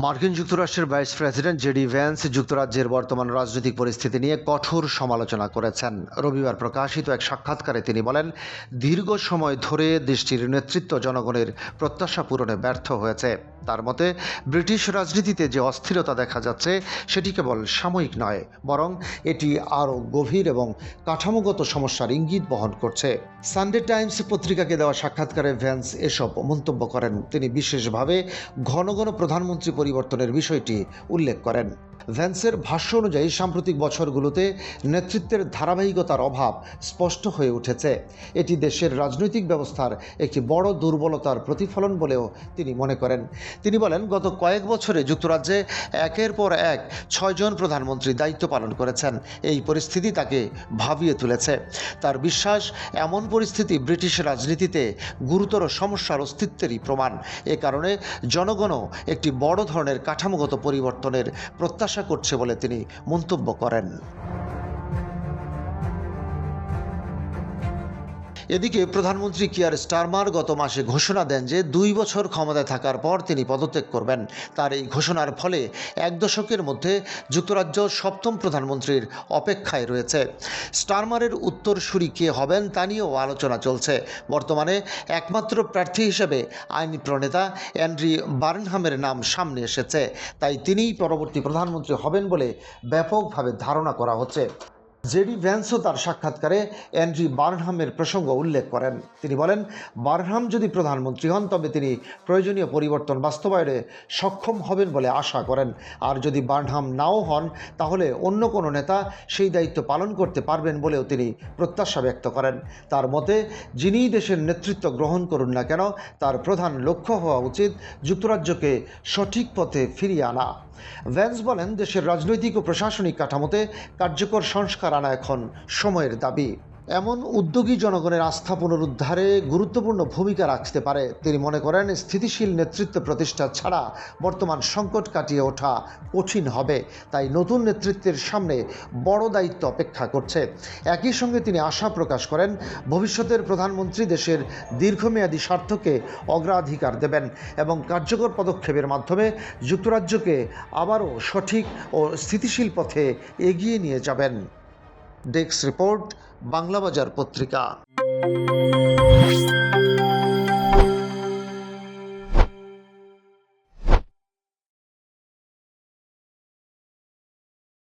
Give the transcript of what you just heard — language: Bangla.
মার্কিন যুক্তরাষ্ট্রের ভাইস প্রেসিডেন্ট জেডি ভ্যান্স যুক্তরাজ্যের বর্তমান রাজনৈতিক পরিস্থিতি নিয়ে কঠোর সমালোচনা করেছেন। রবিবার প্রকাশিত এক সাক্ষাৎকারে তিনি বলেন, দীর্ঘ সময় ধরে দেশটির নেতৃত্ব জনগণের প্রত্যাশা পূরণে ব্যর্থ হয়েছে। তার মতে, ব্রিটিশ রাজনীতিতে যে অস্থিরতা দেখা যাচ্ছে সেটি কেবল সাময়িক নয়, বরং এটি আরও গভীর এবং কাঠামোগত সমস্যার ইঙ্গিত বহন করছে। সানডে টাইমস পত্রিকাকে দেওয়া সাক্ষাৎকারে ভ্যান্স এসব মন্তব্য করেন। তিনি বিশেষভাবে ঘন ঘন প্রধানমন্ত্রী পরিবর্তনের বিষয়টি উল্লেখ করেন। ভ্যান্সের ভাষ্য অনুযায়ী সাম্প্রতিক বছরগুলোতে নেতৃত্বের ধারাবাহিকতার অভাব স্পষ্ট হয়ে উঠেছে। এটি দেশের রাজনৈতিক ব্যবস্থার একটি বড় দুর্বলতার প্রতিফলন বলেও তিনি মনে করেন। তিনি বলেন, গত কয়েক বছরে যুক্তরাজ্যে একের পর এক 6 জন প্রধানমন্ত্রী দায়িত্ব পালন করেছেন। এই পরিস্থিতি তাকে ভাবিয়ে তুলেছে। তার বিশ্বাস, এমন পরিস্থিতি ব্রিটিশ রাজনীতিতে গুরুতর সমস্যার অস্তিত্বেরই প্রমাণ। এ কারণে জনগণও একটি বড় ধরনের কাঠামোগত পরিবর্তনের প্রত্যাশা করছে বলে তিনি মন্তব্য করেন। এদিকে প্রধানমন্ত্রী কিয়ার স্টারমার গত মাসে ঘোষণা দেন যে 2 বছর ক্ষমতায় থাকার পর তিনি পদত্যাগ করবেন। তার এই ঘোষণার ফলে 1 দশকের মধ্যে যুক্তরাজ্য 7ম প্রধানমন্ত্রীর অপেক্ষায় রয়েছে। স্টারমারের উত্তরসূরি কে হবেন তা নিয়েও আলোচনা চলছে। বর্তমানে একমাত্র প্রার্থী হিসেবে আইনি প্রণেতা অ্যান্ড্রি বার্নহামের নাম সামনে এসেছে। তাই তিনিই পরবর্তী প্রধানমন্ত্রী হবেন বলে ব্যাপকভাবে ধারণা করা হচ্ছে। জেডি ভ্যান্সও তার সাক্ষাৎকারে অ্যান্ড্রি বার্নহামের প্রসঙ্গ উল্লেখ করেন। তিনি বলেন, বার্নহাম যদি প্রধানমন্ত্রী হন তবে তিনি প্রয়োজনীয় পরিবর্তন বাস্তবায়নে সক্ষম হবেন বলে আশা করেন। আর যদি বার্নহাম নাও হন তাহলে অন্য কোনো নেতা সেই দায়িত্ব পালন করতে পারবেন বলেও তিনি প্রত্যাশা ব্যক্ত করেন। তার মতে, যিনিই দেশের নেতৃত্ব গ্রহণ করুন না কেন, তার প্রধান লক্ষ্য হওয়া উচিত যুক্তরাজ্যকে সঠিক পথে ফিরিয়ে আনা। ভ্যান্স বলেন, দেশের রাজনৈতিক ও প্রশাসনিক কাঠামোতে কার্যকর সংস্কার আনা এখন সময়ের দাবি। এমন উদ্যোগী জনগণের আস্থা পুনরুদ্ধারে গুরুত্বপূর্ণ ভূমিকা রাখতে পারে। তিনি মনে করেন, স্থিতিশীল নেতৃত্ব প্রতিষ্ঠা ছাড়া বর্তমান সংকট কাটিয়ে ওঠা কঠিন হবে। তাই নতুন নেতৃত্বের সামনে বড় দায়িত্ব অপেক্ষা করছে। একই সঙ্গে তিনি আশা প্রকাশ করেন, ভবিষ্যতের প্রধানমন্ত্রী দেশের দীর্ঘমেয়াদী স্বার্থকে অগ্রাধিকার দেবেন এবং কার্যকর পদক্ষেপের মাধ্যমে যুক্তরাজ্যকে আবারও সঠিক ও স্থিতিশীল পথে এগিয়ে নিয়ে যাবেন। ডেস্ক রিপোর্ট, বাংলাবাজার পত্রিকা।